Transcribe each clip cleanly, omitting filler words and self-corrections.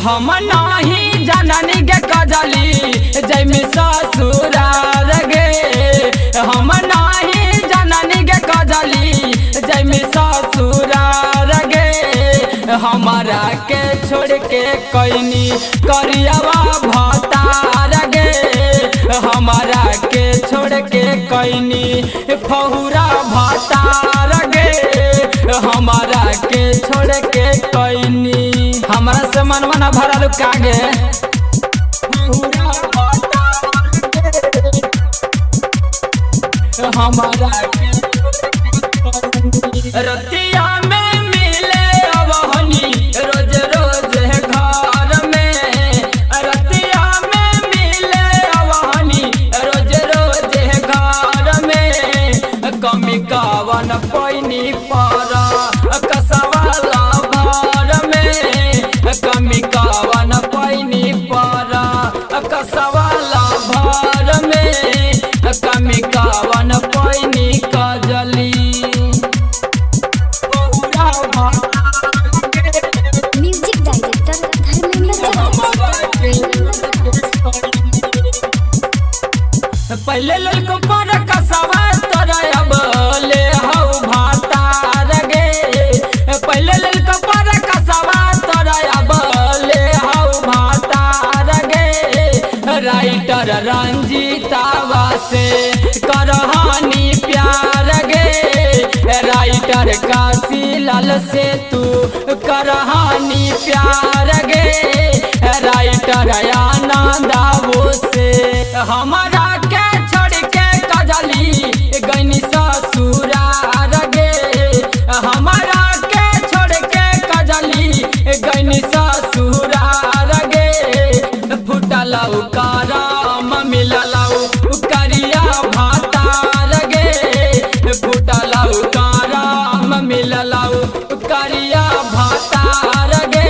हम नहीं जननी के कजली जैमी ससुरार गे। हम नहीं जननी के कजली जैमी ससुरार गे। हमारा के छोड़ के कैनी करियावा भतार गे। हमारा के छोड़ के कैनी फहुरा भतार गे। हमारा के छोड़ के कैनी हमारा से मनवा भरल कागे। हमारा के रतिया में मिले अवहनी रोज रोज घर में। रतिया में मिले अवहनी रोज रोज घर में। कमी कावन पैनी पर कसवाला भर में। कमी कावन पैनी पर कसवाला भर में। कमी कावन पैनी कजली म्यूजिक डायरेक्टर पहले ललको पर कसवा तोरा अब ले हौ भातार गे। पहले ललको पर कसवा तोरा अब ले हौ भातार गे। राइटर रंजीतावा से करहानी प्यार गे। राइटर काशीलाल से तू करहानी प्यार गे। राइटर आनंदावो से हमारा के छोड़ के कजली गैनी ससुरार गे। हमारा के छोड़ के कजली गैनी ससुरार गे। फुटलौ करम मिललौ करिया भातार गे। फुटलौ करम मिललौ करिया भातार गे।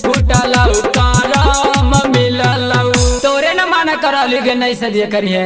फुटलौ करम मिललौ तोरे न माना करली गे नहीं सदिया करिए।